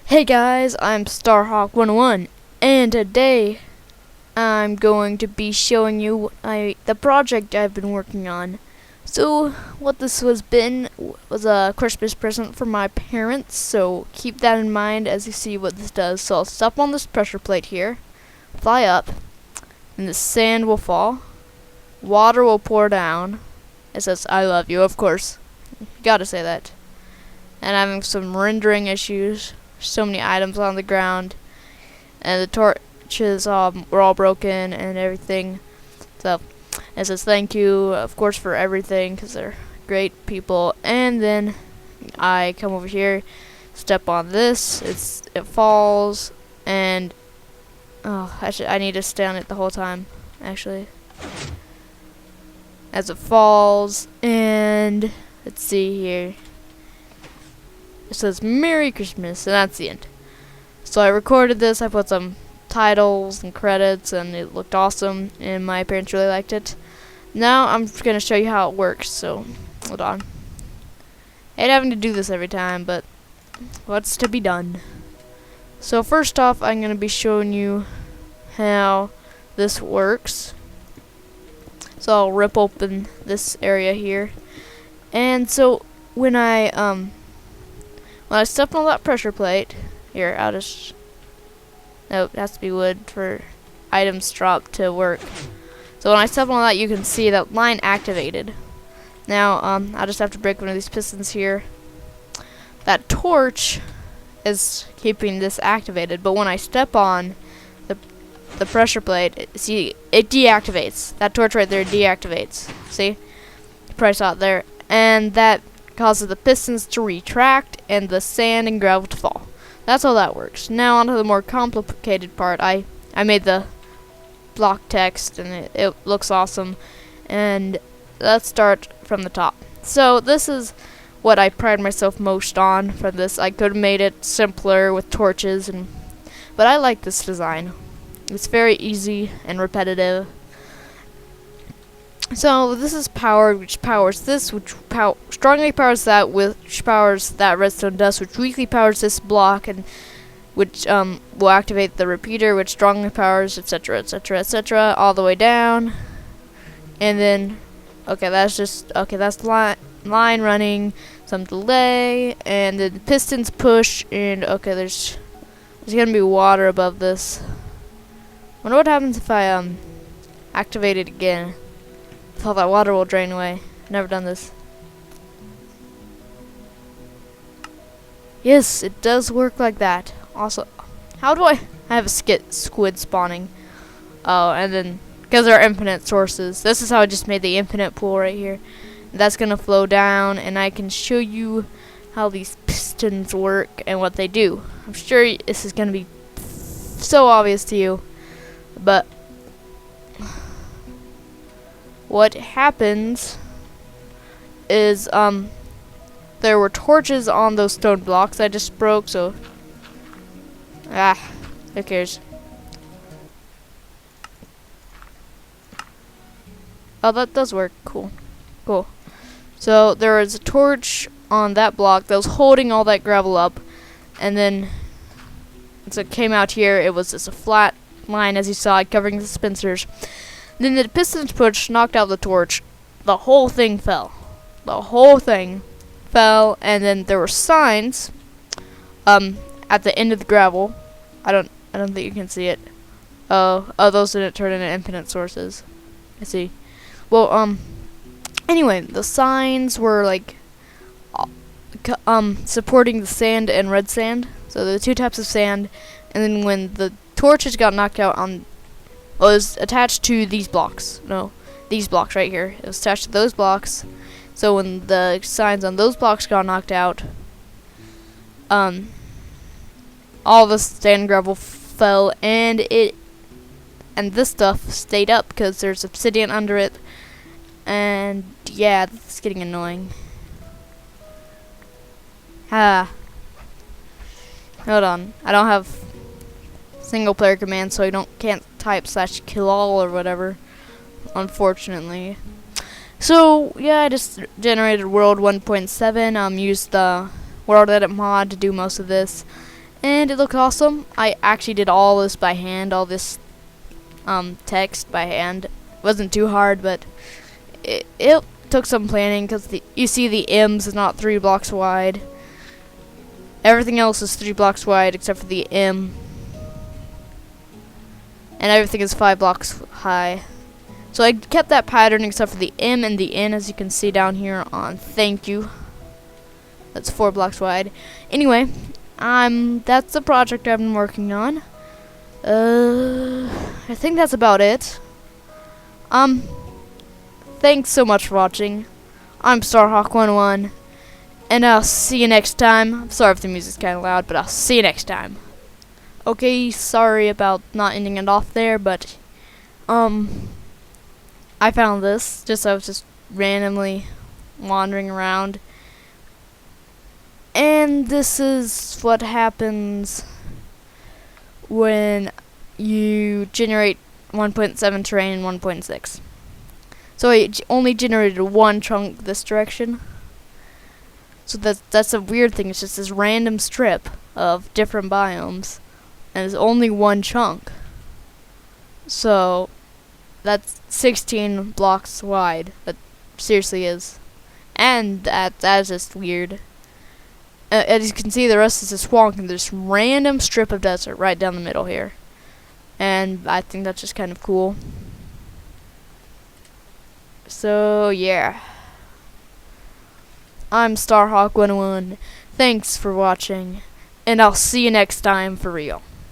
Hey guys, I'm Starhawk101, and today I'm going to be showing you the project I've been working on. So, what this was a Christmas present for my parents, so keep that in mind as you see what this does. So I'll step on this pressure plate here, fly up, and the sand will fall, water will pour down. It says, "I love you," of course. Gotta say that. And I'm having some rendering issues. So many items on the ground, and the torches were all broken and everything. So it says thank you, of course, for everything because they're great people. And then I come over here, step on this. It falls, and I need to stay on it the whole time. Actually, as it falls, and let's see here. It says Merry Christmas, and that's the end. So I recorded this, I put some titles and credits, and it looked awesome, and my parents really liked it. Now I'm going to show you how it works, so hold on. I hate having to do this every time, but what's to be done? So first off, I'm going to be showing you how this works. So I'll rip open this area here. And so when I step on that pressure plate, here, nope, it has to be wood for items drop to work. So when I step on that, you can see that line activated. Now, I'll just have to break one of these pistons here. That torch is keeping this activated, but when I step on the pressure plate, see, it deactivates. That torch right there deactivates. See? You probably saw it there. And that causes the pistons to retract and the sand and gravel to fall. That's how that works. Now onto the more complicated part. I made the block text, and it looks awesome. And let's start from the top. So this is what I pride myself most on from this. I could have made it simpler with torches, but I like this design. It's very easy and repetitive. So this is powered, which powers this, which strongly powers that, which powers that redstone dust, which weakly powers this block, and which will activate the repeater, which strongly powers, etc., etc., etc., all the way down. And then, that's the line running, some delay, and then the pistons push, and there's gonna be water above this. Wonder what happens if I activate it again. All that water will drain away. Never done this. Yes, it does work like that. Also, how do I have a squid spawning? Oh, and then because there are infinite sources. This is how I just made the infinite pool right here. That's gonna flow down, and I can show you how these pistons work and what they do. I'm sure this is gonna be so obvious to you, but what happens is there were torches on those stone blocks I just broke, so who cares? Oh, that does work. Cool. So there was a torch on that block that was holding all that gravel up, and then as it came out here, it was just a flat line, as you saw, covering the dispensers. Then the pistons push knocked out the torch. The whole thing fell. And then there were signs at the end of the gravel. I don't think you can see it. Oh, those didn't turn into infinite sources. I see. Well, anyway, the signs were like supporting the sand and red sand. So the two types of sand, and then when the torches got knocked out it was attached to these blocks. No, these blocks right here. It was attached to those blocks. So when the signs on those blocks got knocked out, all the sand and gravel fell, and this stuff stayed up because there's obsidian under it. And yeah, it's getting annoying. Hold on. I don't have single player command, so I can't type /kill all or whatever, unfortunately. So yeah, I just generated world 1.7. Used the world edit mod to do most of this, and it looked awesome. I actually did all this by hand, all this text by hand. It wasn't too hard, but it took some planning because you see the M's is not 3 blocks wide. Everything else is 3 blocks wide except for the M. And everything is 5 blocks high. So I kept that pattern except for the M and the N, as you can see down here on thank you. That's 4 blocks wide. Anyway, that's the project I've been working on. I think that's about it. Thanks so much for watching. I'm Starhawk101, and I'll see you next time. I'm sorry if the music's kind of loud, but I'll see you next time. Okay, sorry about not ending it off there, but I found this. I was just randomly wandering around, and this is what happens when you generate 1.7 terrain and 1.6. So it only generated one chunk this direction. So that's a weird thing. It's just this random strip of different biomes, and it's only one chunk. So that's 16 blocks wide. That seriously is, and that's just weird. As you can see, the rest is a swamp, and there's random strip of desert right down the middle here, and I think that's just kind of cool. So yeah, I'm Starhawk101. Thanks for watching, and I'll see you next time for real.